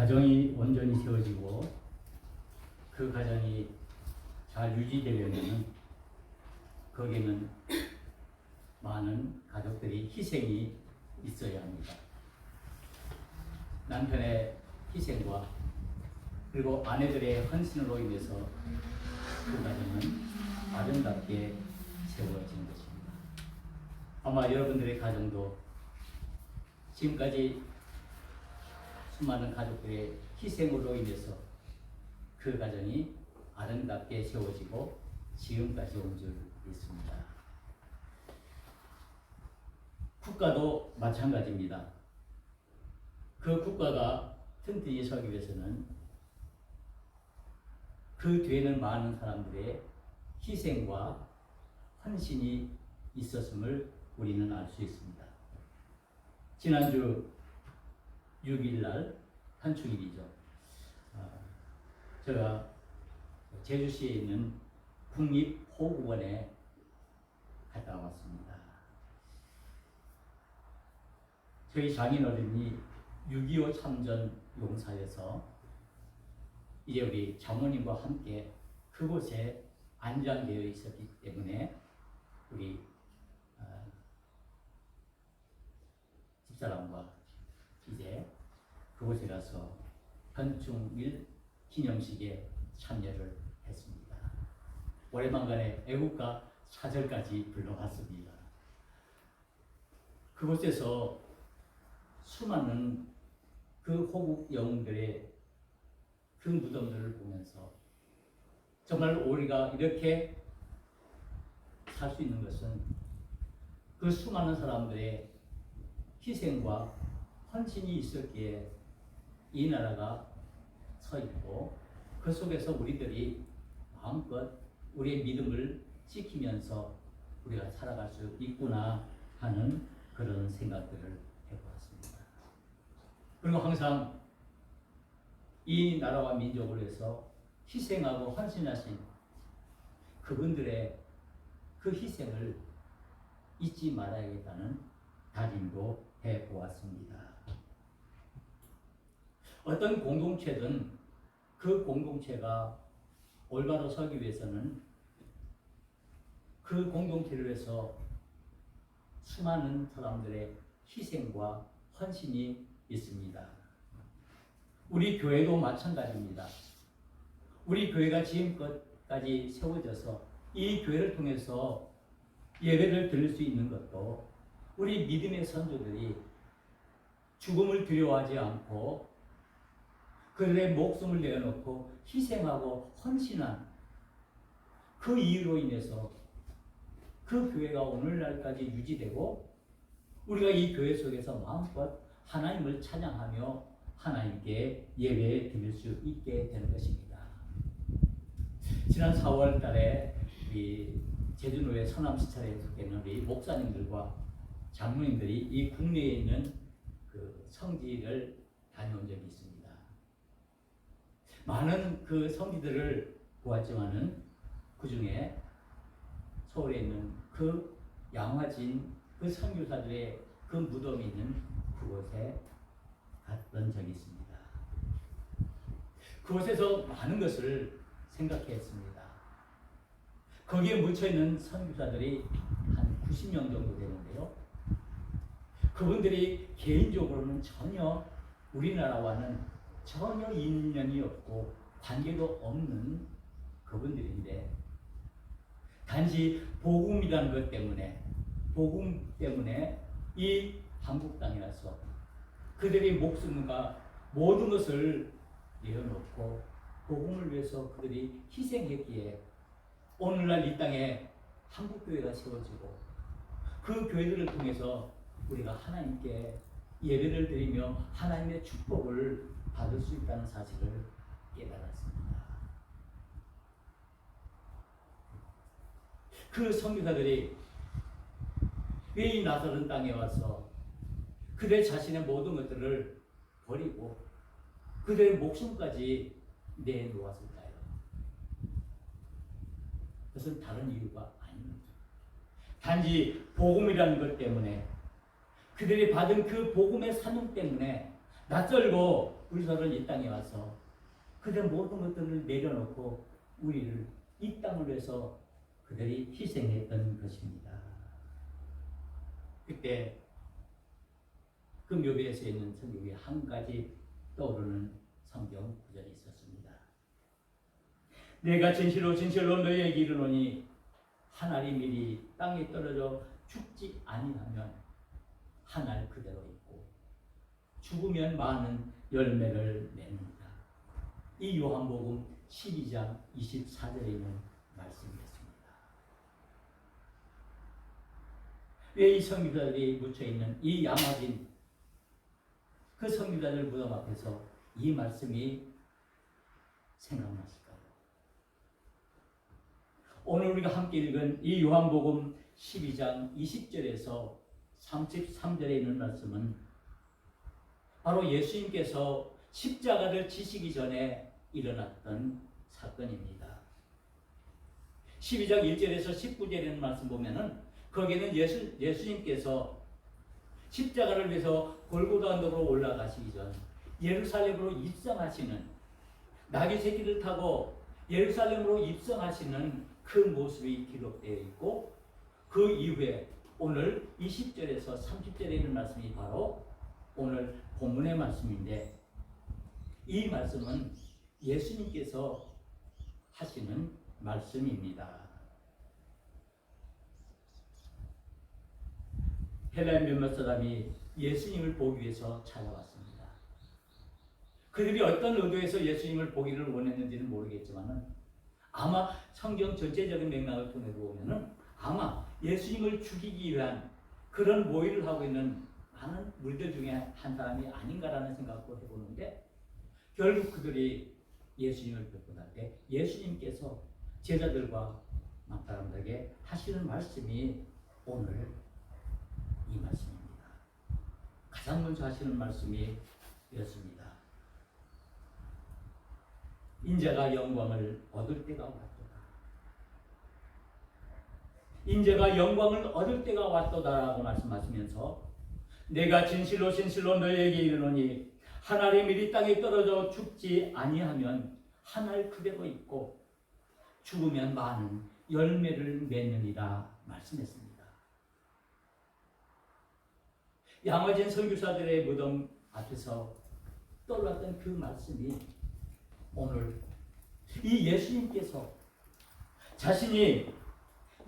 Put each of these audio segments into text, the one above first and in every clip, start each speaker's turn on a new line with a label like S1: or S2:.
S1: 가정이 온전히 세워지고 그 가정이 잘 유지되려면 거기에는 많은 가족들이 희생이 있어야 합니다. 남편의 희생과 그리고 아내들의 헌신으로 인해서 그 가정은 아름답게 세워진 것입니다. 아마 여러분들의 가정도 지금까지 수많은 가족들의 희생으로 인해서 그 가정이 아름답게 세워지고 지금까지 온 줄 믿습니다. 국가도 마찬가지입니다. 그 국가가 튼튼히 서기 위해서는 그 뒤에는 많은 사람들의 희생과 헌신이 있었음을 우리는 알 수 있습니다. 지난주 6일날 한축일이죠. 제가 제주시에 있는 국립호국원에 갔다 왔습니다. 저희 장인어른이 6.25 참전 용사에서 이제 우리 장모님과 함께 그곳에 안장되어 있었기 때문에 우리 집사람과 이제 그곳에 가서 현충일 기념식에 참여를 했습니다. 오랜만간에 애국가 사절까지 불러봤습니다. 그곳에서 수많은 그 호국 영웅들의 그 무덤들을 보면서 정말 우리가 이렇게 살 수 있는 것은 그 수많은 사람들의 희생과 헌신이 있었기에 이 나라가 서 있고 그 속에서 우리들이 마음껏 우리의 믿음을 지키면서 우리가 살아갈 수 있구나 하는 그런 생각들을 해보았습니다. 그리고 항상 이 나라와 민족을 위해서 희생하고 헌신하신 그분들의 그 희생을 잊지 말아야겠다는 다짐도 해보았습니다. 어떤 공동체든 그 공동체가 올바로 서기 위해서는 그 공동체를 위해서 수많은 사람들의 희생과 헌신이 있습니다. 우리 교회도 마찬가지입니다. 우리 교회가 지금까지 세워져서 이 교회를 통해서 예배를 드릴 수 있는 것도 우리 믿음의 선조들이 죽음을 두려워하지 않고 그들의 목숨을 내어놓고 희생하고 헌신한 그 이유로 인해서 그 교회가 오늘날까지 유지되고 우리가 이 교회 속에서 마음껏 하나님을 찬양하며 하나님께 예배 드릴 수 있게 되는 것입니다. 지난 4월 달에 제주노회 서남시찰에 속해있는 우리 목사님들과 장로님들이 이 국내에 있는 그 성지를 다녀온 적이 있습니다. 많은 그 성지들을 보았지만은 그 중에 서울에 있는 그 양화진 그 선교사들의 그 무덤이 있는 그곳에 갔던 적이 있습니다. 그곳에서 많은 것을 생각했습니다. 거기에 묻혀있는 선교사들이 한 90명 정도 되는데요. 그분들이 개인적으로는 전혀 우리나라와는 전혀 인연이 없고 관계도 없는 그분들인데 단지 복음 때문에 이 한국 땅에 와서 그들의 목숨과 모든 것을 내어놓고 복음을 위해서 그들이 희생했기에 오늘날 이 땅에 한국교회가 세워지고 그 교회들을 통해서 우리가 하나님께 예배를 드리며 하나님의 축복을 받을 수 있다는 사실을 깨달았습니다. 그 선교사들이 왜 이 나사렛 땅에 와서 그들 자신의 모든 것들을 버리고 그들의 목숨까지 내놓았을까요? 그것은 다른 이유가 아닙니다. 단지 복음이라는 것 때문에 그들이 받은 그 복음의 사명 때문에 낯설고 불설은 이 땅에 와서 그들의 모든 것들을 내려놓고 우리를 이 땅을 위해서 그들이 희생했던 것입니다. 그때 그 묘비에서 있는 성경에 한 가지 떠오르는 성경 구절이 있었습니다. 내가 진실로 진실로 너희에게 이르노니 한 알이 미리 땅에 떨어져 죽지 아니하면 한 알 그대로 있고 죽으면 많은 열매를 맺는다. 이 요한복음 12장 24절에 있는 말씀이었습니다. 왜 이 성교사들이 묻혀있는 이 야마진 그 성교사들 무덤 앞에서 이 말씀이 생각났을까요? 오늘 우리가 함께 읽은 이 요한복음 12장 20절에서 33절에 있는 말씀은 바로 예수님께서 십자가를 지시기 전에 일어났던 사건입니다. 12장 1절에서 19절에 있는 말씀 보면은 거기는 예수님께서 십자가를 위해서 골고다 언덕으로 올라가시기 전 예루살렘으로 입성하시는 나귀 새끼를 타고 예루살렘으로 입성하시는 그 모습이 기록되어 있고 그 이후에 오늘 20절에서 30절에 있는 말씀이 바로 오늘 본문의 말씀인데 이 말씀은 예수님께서 하시는 말씀입니다. 헬라의 몇몇 사람이 예수님을 보기 위해서 찾아왔습니다. 그들이 어떤 의도에서 예수님을 보기를 원했는지는 모르겠지만 아마 성경 전체적인 맥락을 통해 보면은 아마 예수님을 죽이기 위한 그런 모의를 하고 있는 많은 무리들 중에 한 사람이 아닌가라는 생각도 해보는데 결국 그들이 예수님을 뵙고 날 때 예수님께서 제자들과 막 사람들에게 하시는 말씀이 오늘 이 말씀입니다. 가장 먼저 하시는 말씀이 이렇습니다. 인자가 영광을 얻을 때가 왔도다. 인자가 영광을 얻을 때가 왔도다라고 말씀하시면서 내가 진실로 진실로 너희에게 이르노니 한 알이 미리 땅에 떨어져 죽지 아니하면 한 알 그대로 있고 죽으면 많은 열매를 맺느니라 말씀했습니다. 양화진 선교사들의 무덤 앞에서 떠올랐던 그 말씀이 오늘 이 예수님께서 자신이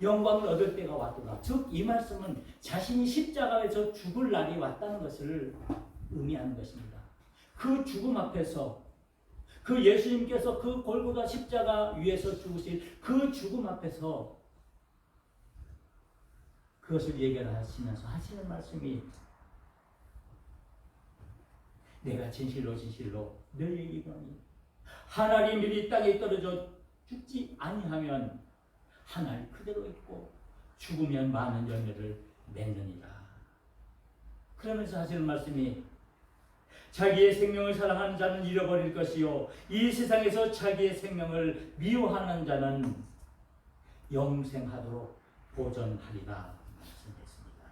S1: 영광을 얻을 때가 왔도다. 즉 이 말씀은 자신이 십자가에서 죽을 날이 왔다는 것을 의미하는 것입니다. 그 죽음 앞에서 그 예수님께서 그 골고다 십자가 위에서 죽으실 그 죽음 앞에서 그것을 예견하시면서 하시는 말씀이 내가 진실로 진실로 너희에게 이르노니 한 알이 미리 땅에 떨어져 죽지 아니하면 한 알 그대로 있고 죽으면 많은 열매를 맺느니라. 그러면서 하시는 말씀이 자기의 생명을 사랑하는 자는 잃어버릴 것이요 이 세상에서 자기의 생명을 미워하는 자는 영생하도록 보존하리라 말씀했습니다.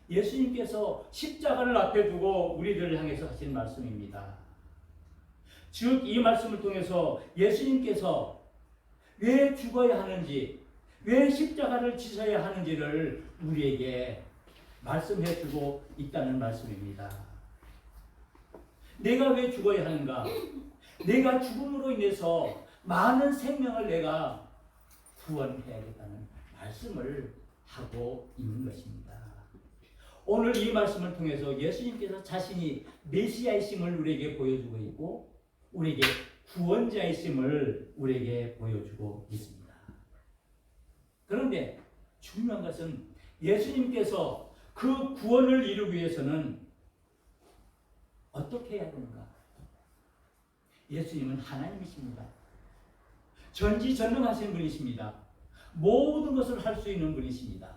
S1: 예수님께서 십자가를 앞에 두고 우리들을 향해서 하신 말씀입니다. 즉 이 말씀을 통해서 예수님께서 왜 죽어야 하는지, 왜 십자가를 지셔야 하는지를 우리에게 말씀해주고 있다는 말씀입니다. 내가 왜 죽어야 하는가? 내가 죽음으로 인해서 많은 생명을 내가 구원해야겠다는 말씀을 하고 있는 것입니다. 오늘 이 말씀을 통해서 예수님께서 자신이 메시아이심을 우리에게 보여주고 있고 우리에게 구원자이심을 우리에게 보여주고 있습니다. 그런데 중요한 것은 예수님께서 그 구원을 이루기 위해서는 어떻게 해야 되는가? 예수님은 하나님이십니다. 전지전능하신 분이십니다. 모든 것을 할 수 있는 분이십니다.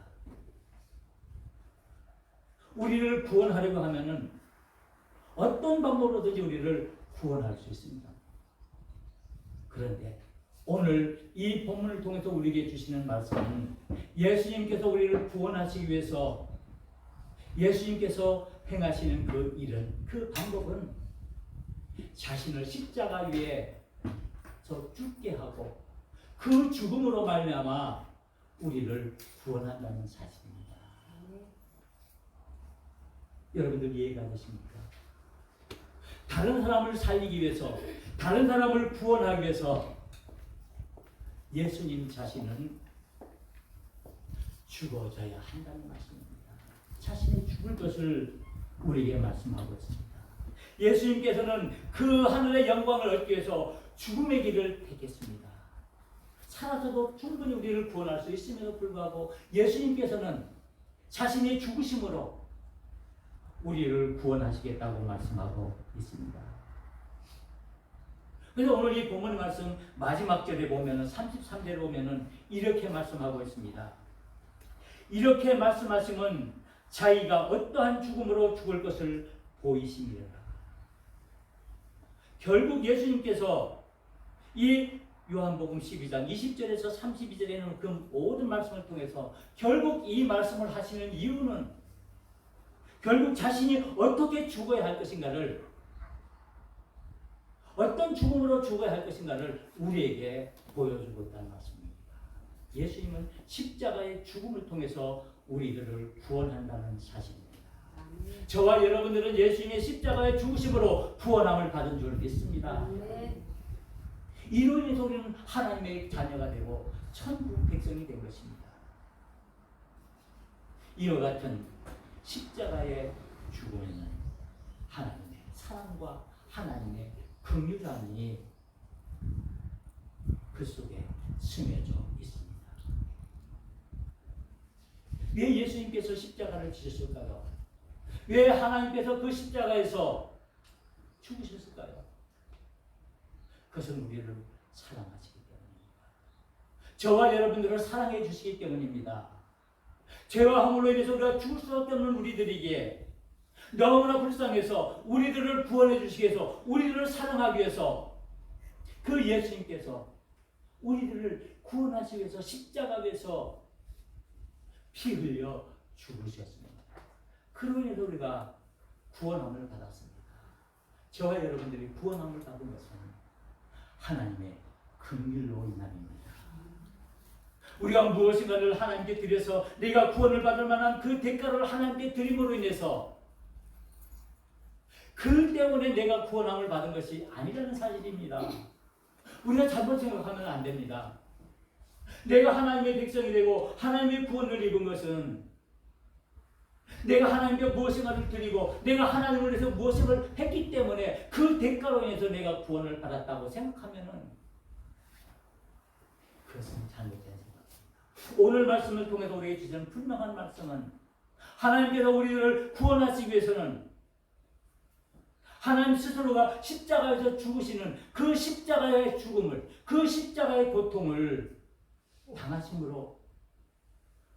S1: 우리를 구원하려고 하면은 어떤 방법으로든지 우리를 구원할 수 있습니다. 그런데 오늘 이 본문을 통해서 우리에게 주시는 말씀은 예수님께서 우리를 구원하시기 위해서 예수님께서 행하시는 그 일은, 그 방법은 자신을 십자가 위에서 죽게 하고 그 죽음으로 말미암아 우리를 구원한다는 사실입니다. 여러분들 이해가 되십니까? 다른 사람을 살리기 위해서, 다른 사람을 구원하기 위해서 예수님 자신은 죽어져야 한다는 말씀입니다. 자신이 죽을 것을 우리에게 말씀하고 있습니다. 예수님께서는 그 하늘의 영광을 얻기 위해서 죽음의 길을 택했습니다. 살아서도 충분히 우리를 구원할 수 있음에도 불구하고 예수님께서는 자신의 죽으심으로 우리를 구원하시겠다고 말씀하고 있습니다. 그래서 오늘 이 본문 말씀 마지막 절에 보면은 33절에 보면은 이렇게 말씀하고 있습니다. 이렇게 말씀하시면 자기가 어떠한 죽음으로 죽을 것을 보이심이라. 결국 예수님께서 이 요한복음 12장 20절에서 32절에 있는 그 모든 말씀을 통해서 결국 이 말씀을 하시는 이유는 결국 자신이 어떻게 죽어야 할 것인가를, 어떤 죽음으로 죽어야 할 것인가를 우리에게 보여주고 있다는 말씀입니다. 예수님은 십자가의 죽음을 통해서 우리들을 구원한다는 사실입니다. 저와 여러분들은 예수님의 십자가의 죽으심으로 구원함을 받은 줄 믿습니다. 이로 인해서 우리는 하나님의 자녀가 되고 천국 백성이 된 것입니다. 이와 같은 십자가의 죽음에는 하나님의 사랑과 하나님의 긍휼함이 그 속에 스며져 있습니다. 왜 예수님께서 십자가를 지셨을까요? 왜 하나님께서 그 십자가에서 죽으셨을까요? 그것은 우리를 사랑하시기 때문입니다. 저와 여러분들을 사랑해 주시기 때문입니다. 죄와 허물로 인해서 우리가 죽을 수밖에 없는 우리들에게 너무나 불쌍해서 우리들을 구원해 주시기 위해서, 우리들을 사랑하기 위해서 그 예수님께서 우리들을 구원하시기 위해서 십자가 위에서 피 흘려 죽으셨습니다. 그로 인해서 우리가 구원함을 받았습니다. 저와 여러분들이 구원함을 받은 것은 하나님의 긍휼로 인함입니다. 우리가 무엇인가를 하나님께 드려서 내가 구원을 받을 만한 그 대가를 하나님께 드림으로 인해서 그 때문에 내가 구원함을 받은 것이 아니라는 사실입니다. 우리가 잘못 생각하면 안 됩니다. 내가 하나님의 백성이 되고 하나님의 구원을 입은 것은 내가 하나님께 무엇인가를 드리고 내가 하나님을 위해서 무엇을 했기 때문에 그 대가로 인해서 내가 구원을 받았다고 생각하면은 그것은 잘못된 생각입니다. 오늘 말씀을 통해서 우리에게 주시는 분명한 말씀은 하나님께서 우리를 구원하시기 위해서는 하나님 스스로가 십자가에서 죽으시는 그 십자가의 죽음을, 그 십자가의 고통을 당하심으로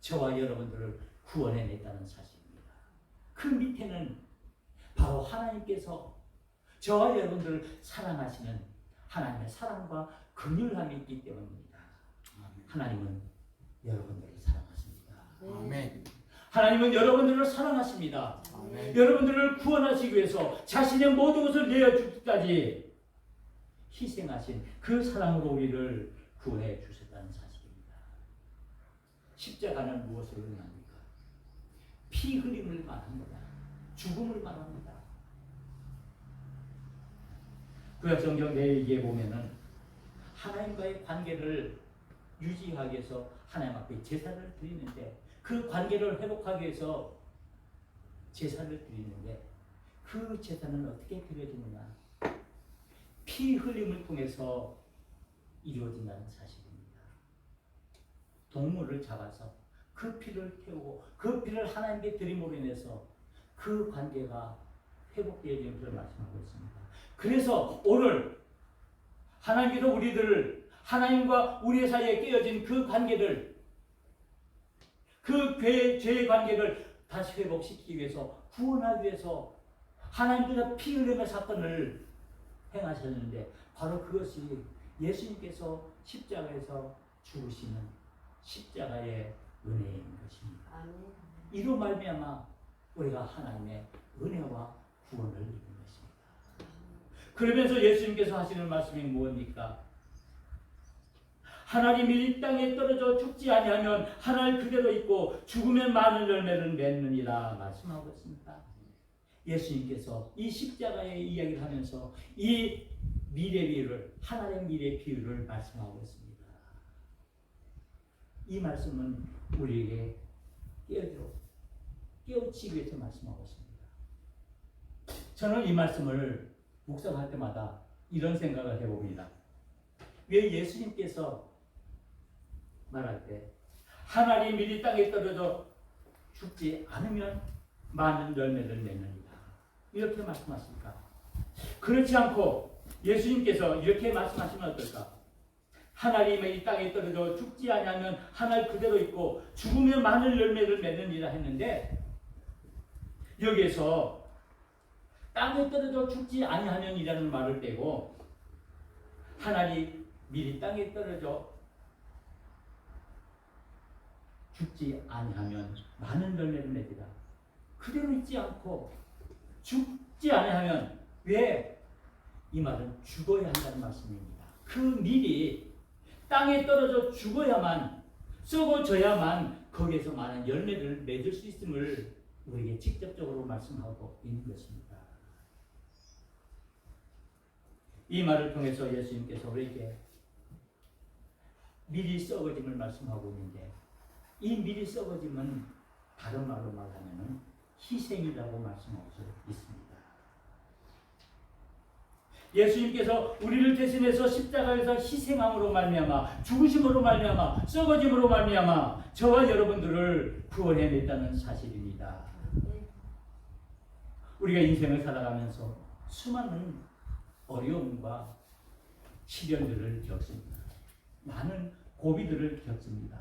S1: 저와 여러분들을 구원해냈다는 사실입니다. 그 밑에는 바로 하나님께서 저와 여러분들을 사랑하시는 하나님의 사랑과 긍휼함이 있기 때문입니다. 하나님은 여러분들을 사랑하십니다.
S2: 아멘.
S1: 하나님은 여러분들을 사랑하십니다.
S2: 아멘.
S1: 여러분들을 구원하시기 위해서 자신의 모든 것을 내어주기까지 희생하신 그 사랑으로 우리를 구원해 주셨다는 사실입니다. 십자가는 무엇을 의미합니까? 피 흘림을 말합니다. 죽음을 말합니다. 구약성경 내기에 보면은 하나님과의 관계를 유지하기 위해서 하나님 앞에 제사를 드리는데 그 관계를 회복하기 위해서 제사를 드리는데 그 제사는 어떻게 드려지느냐? 피 흘림을 통해서 이루어진다는 사실입니다. 동물을 잡아서 그 피를 태우고 그 피를 하나님께 드림으로 인해서 그 관계가 회복되어지는 것을 말씀하고 있습니다. 그래서 오늘 하나님께서 우리들을 하나님과 우리 사이에 깨어진 그 관계를, 그 죄의 관계를 다시 회복시키기 위해서, 구원하기 위해서 하나님께서 피 흘림의 사건을 행하셨는데 바로 그것이 예수님께서 십자가에서 죽으시는 십자가의 은혜인 것입니다. 이로 말미암아 우리가 하나님의 은혜와 구원을 입는 것입니다. 그러면서 예수님께서 하시는 말씀이 무엇입니까? 하나님이 이 땅에 떨어져 죽지 아니하면 하늘 그대로 있고 죽으면 많은 열매를 맺느니라 말씀하고 있습니다. 예수님께서 이 십자가의 이야기를 하면서 이 미래 비유를, 하나님의 미래 비유를 말씀하고 있습니다. 이 말씀은 우리에게 깨우치기 위해서 말씀하고 있습니다. 저는 이 말씀을 묵상할 때마다 이런 생각을 해봅니다. 왜 예수님께서 말할 때 하나님 미리 땅에 떨어져 죽지 않으면 많은 열매를 맺느니라 이렇게 말씀하십니까? 그렇지 않고 예수님께서 이렇게 말씀하시면 어떨까? 하나님의 이 땅에 떨어져 죽지 아니하면 하늘 그대로 있고 죽으면 많은 열매를 맺느니라 했는데, 여기에서 땅에 떨어져 죽지 아니하면 이라는 말을 떼고 하나님 미리 땅에 떨어져 죽지 아니하면 많은 열매를 맺으라. 그대로 있지 않고 죽지 아니하면, 왜? 이 말은 죽어야 한다는 말씀입니다. 그 미리 땅에 떨어져 죽어야만, 썩어져야만 거기에서 많은 열매를 맺을 수 있음을 우리에게 직접적으로 말씀하고 있는 것입니다. 이 말을 통해서 예수님께서 우리에게 미리 썩어짐을 말씀하고 있는데, 이 미리 썩어짐은 다른 말로 말하면 희생이라고 말씀하고 있습니다. 예수님께서 우리를 대신해서 십자가에서 희생함으로 말미암아, 죽으심으로 말미암아, 썩어짐으로 말미암아 저와 여러분들을 구원해냈다는 사실입니다. 우리가 인생을 살아가면서 수많은 어려움과 시련들을 겪습니다. 많은 고비들을 겪습니다.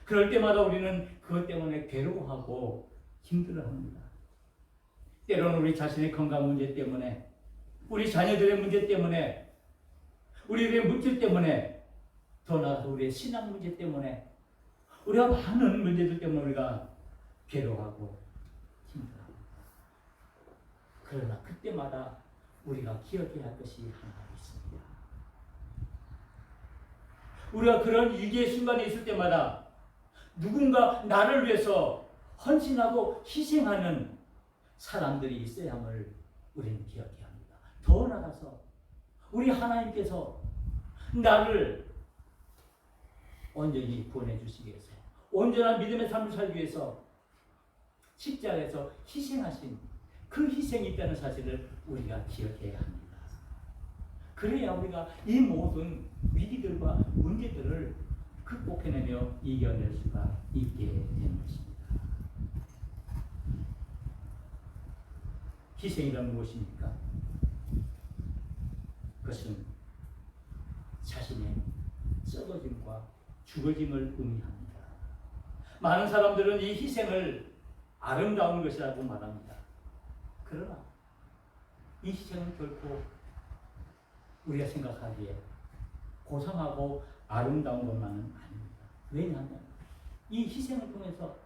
S1: 그럴 때마다 우리는 그것 때문에 괴로워하고 힘들어합니다. 때로는 우리 자신의 건강 문제 때문에, 우리 자녀들의 문제 때문에, 우리의 문제 때문에, 더 나아가서 우리의 신앙 문제 때문에, 우리가 많은 문제들 때문에 우리가 괴로워하고 힘들어합니다. 그러나 그때마다 우리가 기억해야 할 것이 하나 있습니다. 우리가 그런 위기의 순간에 있을 때마다 누군가 나를 위해서 헌신하고 희생하는 사람들이 있어야 함을 우리는 기억해야 합니다. 더 나아가서 우리 하나님께서 나를 온전히 구원해 주시기 위해서, 온전한 믿음의 삶을 살기 위해서 십자가에서 희생하신 그 희생이 있다는 사실을 우리가 기억해야 합니다. 그래야 우리가 이 모든 위기들과 문제들을 극복해내며 이겨낼 수가 있게 되는 것입니다. 희생이란 무엇입니까? 그것은 자신의 썩어짐과 죽어짐을 의미합니다. 많은 사람들은 이 희생을 아름다운 것이라고 말합니다. 그러나 이 희생은 결코 우리가 생각하기에 고상하고 아름다운 것만은 아닙니다. 왜냐하면 이 희생을 통해서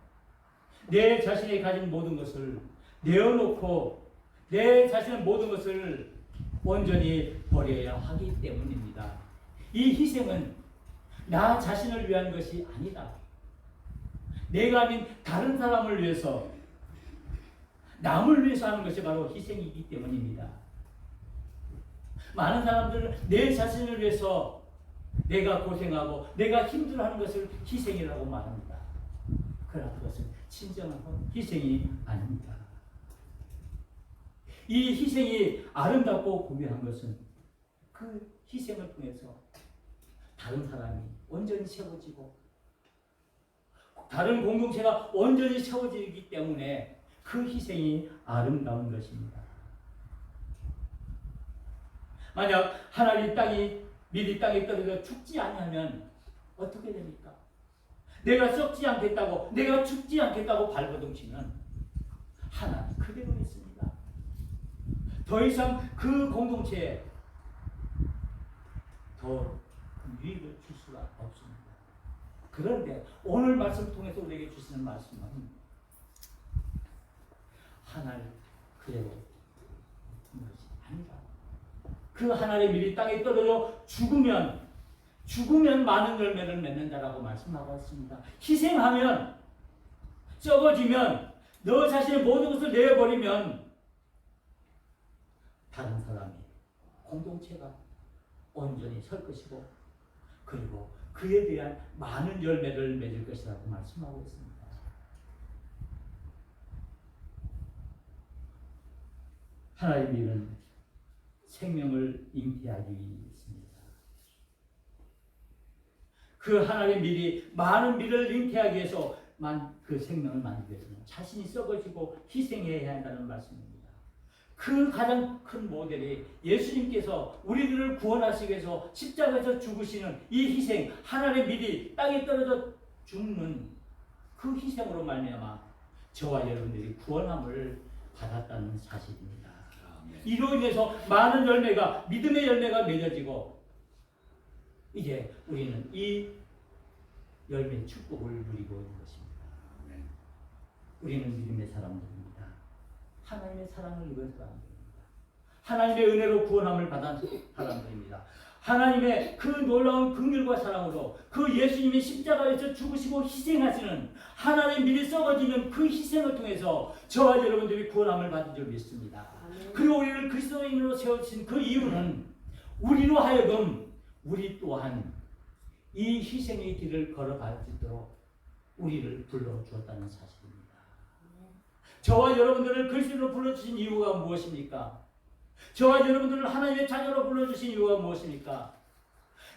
S1: 내 자신이 가진 모든 것을 내어놓고 내 자신의 모든 것을 온전히 버려야 하기 때문입니다. 이 희생은 나 자신을 위한 것이 아니다. 내가 아닌 다른 사람을 위해서, 남을 위해서 하는 것이 바로 희생이기 때문입니다. 많은 사람들은 내 자신을 위해서 내가 고생하고 내가 힘들어하는 것을 희생이라고 말합니다. 그러나 그것은 진정한 희생이 아닙니다. 이 희생이 아름답고 고귀한 것은 그 희생을 통해서 다른 사람이 온전히 채워지고 다른 공동체가 온전히 채워지기 때문에 그 희생이 아름다운 것입니다. 만약 하나님 땅이 미리 땅에 떨어져 죽지 아니하면 어떻게 됩니까? 내가 썩지 않겠다고, 내가 죽지 않겠다고 발버둥치면 하나님 그대로 있습니다. 더 이상 그 공동체에 더 유익을 줄 수가 없습니다. 그런데 오늘 말씀을 통해서 우리에게 주시는 말씀은 하나를 그대로 둔 것이 아니다. 그 하나의 밀이 땅에 떨어져 죽으면 많은 열매를 맺는다라고 말씀하고 있습니다. 희생하면, 썩어지면, 너 자신의 모든 것을 내어버리면 다른 사람이, 공동체가 온전히 설 것이고, 그리고 그에 대한 많은 열매를 맺을 것이라고 말씀하고 있습니다. 하나의 밀은 생명을 잉태하기 위해입니다. 그 하나의 밀이 많은 밀을 잉태하기 위해서 그 생명을 만들기 위해서는 자신이 썩어지고 희생해야 한다는 말씀입니다. 그 가장 큰 모델이 예수님께서 우리들을 구원하시기 위해서 십자가에서 죽으시는 이 희생, 하나의 밀이 땅에 떨어져 죽는 그 희생으로 말미암아 저와 여러분들이 구원함을 받았다는 사실입니다. 이로 인해서 많은 열매가, 믿음의 열매가 맺어지고, 이제 우리는 이 열매의 축복을 누리고 있는 것입니다. 우리는 믿음의 사람들입니다. 하나님의 사랑을 입은 사람들입니다. 하나님의 은혜로 구원함을 받은 사람들입니다. 하나님의 그 놀라운 긍휼과 사랑으로 그 예수님이 십자가에서 죽으시고 희생하시는 하나님 미리 썩어지는 그 희생을 통해서 저와 여러분들이 구원함을 받은 줄 믿습니다. 그리고 우리를 그리스도인으로 세우신 그 이유는 우리로 하여금 우리 또한 이 희생의 길을 걸어갈 수 있도록 우리를 불러주었다는 사실입니다. 저와 여러분들을 그리스도로 불러주신 이유가 무엇입니까? 저와 여러분들을 하나님의 자녀로 불러주신 이유가 무엇입니까?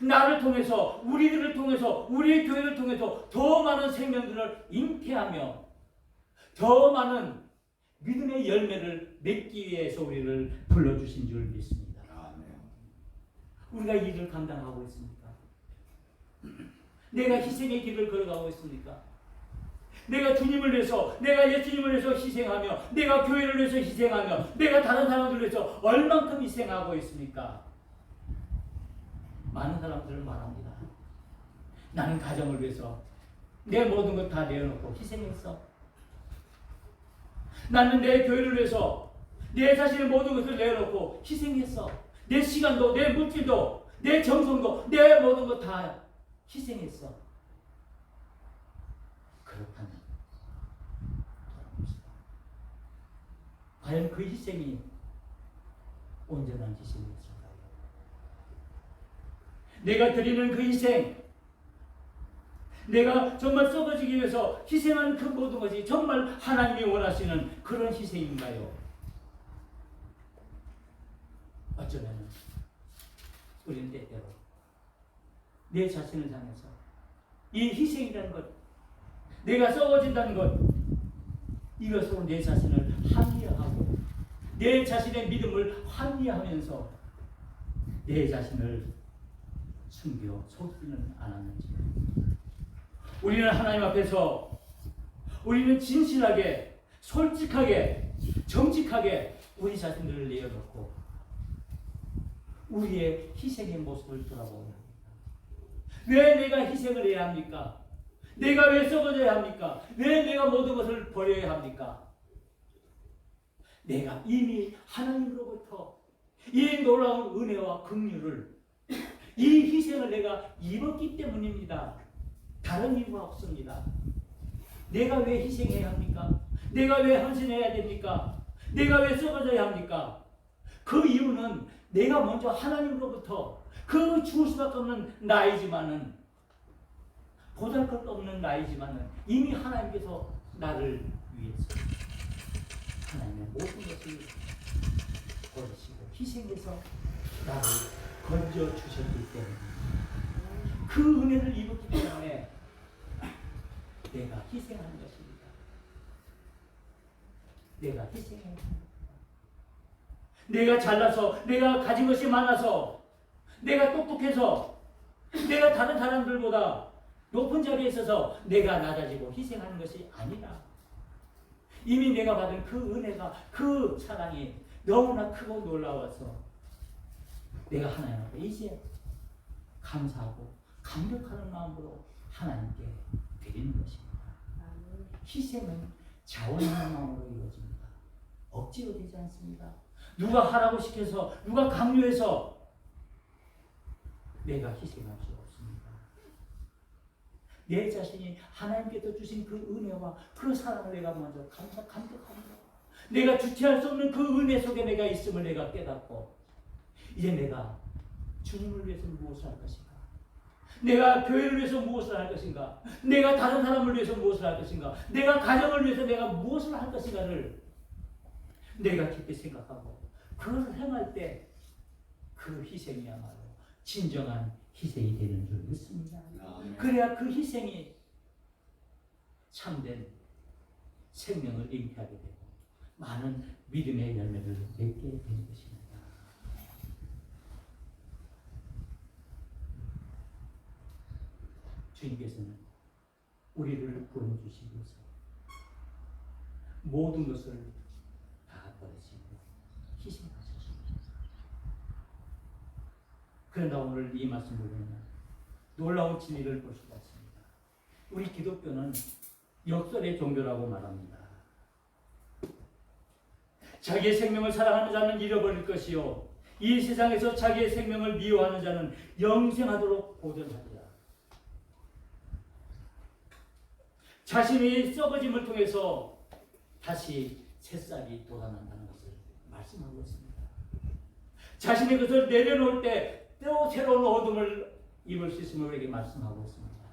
S1: 나를 통해서, 우리들을 통해서, 우리의 교회를 통해서 더 많은 생명들을 잉태하며 더 많은 믿음의 열매를 맺기 위해서 우리를 불러주신 줄 믿습니다. 우리가 이 일을 감당하고 있습니까? 내가 희생의 길을 걸어가고 있습니까? 내가 주님을 위해서, 내가 예수님을 위해서 희생하며, 내가 교회를 위해서 희생하며, 내가 다른 사람들을 위해서 얼만큼 희생하고 있습니까? 많은 사람들은 말합니다. 나는 가정을 위해서 내 모든 것 다 내어놓고 희생했어. 나는 내 교회를 위해서 내 자신의 모든 것을 내어놓고 희생했어. 내 시간도, 내 물질도, 내 정성도, 내 모든 것 다 희생했어. 그렇다면 과연 그 희생이 온전한 희생이었을까요? 내가 드리는 그 희생, 내가 정말 썩어지기 위해서 희생하는 그 모든 것이 정말 하나님이 원하시는 그런 희생인가요? 어쩌면 우리는 때때로 내 자신을 향해서 이 희생이라는 것, 내가 썩어진다는 것, 이것으로 내 자신을 합리화하고 내 자신의 믿음을 합리화하면서 내 자신을 숨겨 속이는 않았는지. 우리는 하나님 앞에서 우리는 진실하게, 솔직하게, 정직하게 우리 자신들을 내어놓고 우리의 희생의 모습을 돌아보는 겁니다. 왜 내가 희생을 해야 합니까? 내가 왜 썩어져야 합니까? 왜 내가 모든 것을 버려야 합니까? 내가 이미 하나님으로부터 이 놀라운 은혜와 긍휼을, 이 희생을 내가 입었기 때문입니다. 다른 이유가 없습니다. 내가 왜 희생해야 합니까? 내가 왜 헌신해야 됩니까? 내가 왜 썩어져야 합니까? 그 이유는 내가 먼저 하나님으로부터 그 죽을 수밖에 없는 나이지만은, 보잘것없는 나이지만은 이미 하나님께서 나를 위해서 하나님의 모든 것을 버리시고 희생해서 나를 건져 주셨기 때문에, 그 은혜를 입었기 때문에 내가 희생한 것입니다. 내가 희생해야 합니다. 내가 잘나서, 내가 가진 것이 많아서, 내가 똑똑해서, 내가 다른 사람들보다 높은 자리에 있어서 내가 낮아지고 희생하는 것이 아니라, 이미 내가 받은 그 은혜가, 그 사랑이 너무나 크고 놀라워서 내가 하나님 앞에 이제 감사하고 감격하는 마음으로 하나님께 드리는 것입니다. 희생은 자원하는 마음으로 이루어집니다. 억지로 되지 않습니다. 누가 하라고 시켜서, 누가 강요해서 내가 희생할 수 없습니다. 내 자신이 하나님께서 주신 그 은혜와 그 사랑을 내가 먼저 감격합니다. 내가 주체할 수 없는 그 은혜 속에 내가 있음을 내가 깨닫고, 이제 내가 주님을 위해서 무엇을 할 것인가? 내가 교회를 위해서 무엇을 할 것인가? 내가 다른 사람을 위해서 무엇을 할 것인가? 내가 가정을 위해서 내가 무엇을 할 것인가를 내가 깊이 생각하고, 그걸 행할 때 그 희생이야말로 진정한 희생이 되는 줄 믿습니다. 그래야 그 희생이 참된 생명을 잉태하게 되고 많은 믿음의 열매를 맺게 되는 것입니다. 주님께서는 우리를 구원주시기 위해서 모든 것을 다 버리시고 희생하셨습니다. 그러나 오늘 이 말씀을 보면 놀라운 진리를 볼 수가 있습니다. 우리 기독교는 역설의 종교라고 말합니다. 자기의 생명을 사랑하는 자는 잃어버릴 것이요, 이 세상에서 자기의 생명을 미워하는 자는 영생하도록 보존하리라. 자신이 썩어짐을 통해서 다시 새싹이 돋아난다는 것을 말씀하고 있습니다. 자신의 것을 내려놓을 때 또 새로운 어둠을 입을 수 있음을 우리에게 말씀하고 있습니다.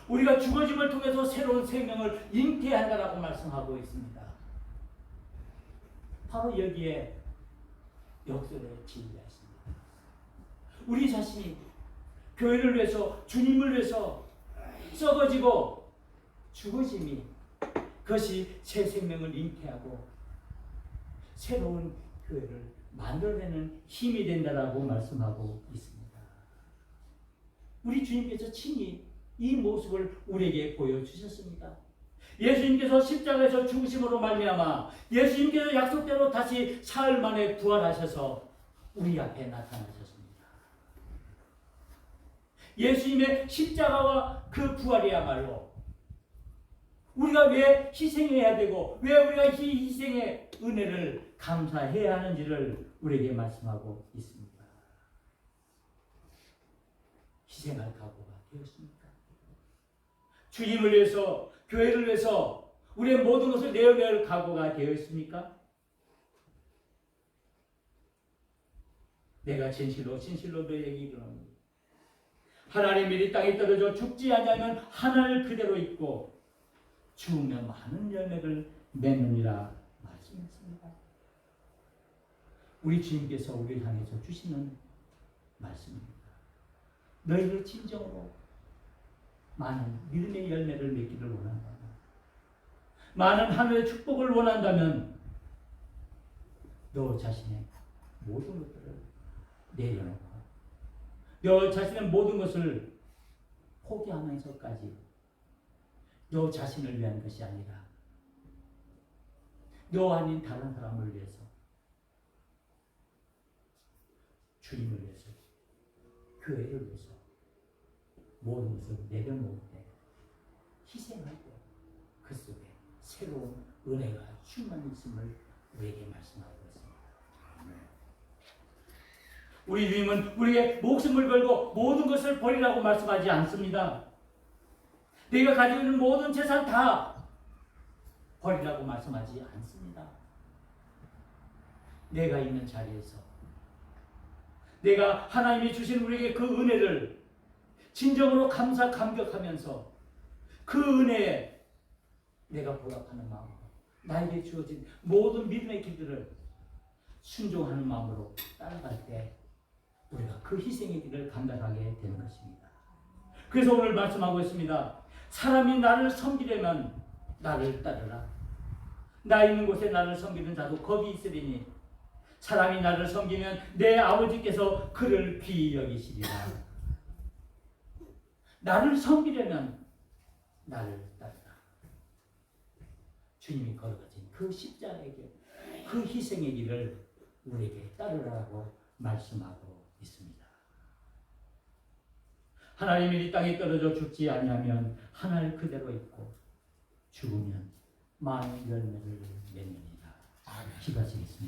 S1: 우리가 죽어짐을 통해서 새로운 생명을 잉태한다라고 말씀하고 있습니다. 바로 여기에 역설의 진리가 있습니다. 우리 자신이 교회를 위해서, 주님을 위해서 썩어지고 죽어짐이, 그것이 새 생명을 잉태하고 새로운 교회를 만들어내는 힘이 된다라고 말씀하고 있습니다. 우리 주님께서 친히 이 모습을 우리에게 보여주셨습니다. 예수님께서 십자가에서 죽으심으로 말미암아 예수님께서 약속대로 다시 사흘 만에 부활하셔서 우리 앞에 나타나셨습니다. 예수님의 십자가와 그 부활이야말로 우리가 왜 희생해야 되고 왜 우리가 이 희생의 은혜를 감사해야 하는지를 우리에게 말씀하고 있습니다. 희생할 각오가 되었습니까? 주님을 위해서, 교회를 위해서 우리의 모든 것을 내어낼 각오가 되어 있습니까? 내가 진실로 너에게 이르노니 하나님이 이 땅에 떨어져 죽지 아니하면 하늘 그대로 있고 죽으면 많은 열매를 맺느니라 말씀했습니다. 우리 주님께서 우리를 향해서 주시는 말씀입니다. 너희를 진정으로 많은 믿음의 열매를 맺기를 원한다면, 많은 하늘의 축복을 원한다면 너 자신의 모든 것들을 내려놓고 너 자신의 모든 것을 포기하면서까지 너 자신을 위한 것이 아니라 너 아닌 다른 사람을 위해서, 주님을 위해서, 교회를 위해서 모든 것을 내려놓을 때, 희생할 때 그 속에 새로운 은혜가 충만히 있음을 우리에게 말씀하고 있습니다. 우리 주님은 우리에게 목숨을 걸고 모든 것을 버리라고 말씀하지 않습니다. 내가 가지고 있는 모든 재산 다 버리라고 말씀하지 않습니다. 내가 있는 자리에서 내가 하나님이 주신 우리에게 그 은혜를 진정으로 감격하면서 그 은혜에 내가 보답하는 마음으로 나에게 주어진 모든 믿음의 길들을 순종하는 마음으로 따라갈 때 우리가 그 희생의 길을 감당하게 되는 것입니다. 그래서 오늘 말씀하고 있습니다. 사람이 나를 섬기려면 나를 따르라. 나 있는 곳에 나를 섬기는 자도 거기 있으리니 사람이 나를 섬기면 내 아버지께서 그를 귀히 여기시리라. 나를 섬기려면 나를 따르라. 주님이 걸어가신 그 십자가의 길, 그 희생의 길을 우리에게 따르라고 말씀하고 있습니다. 하나님이 이 땅에 떨어져 죽지 아니하면 하늘 그대로 있고 죽으면 많은 열매를 맺느니라. 기도하시겠습니다.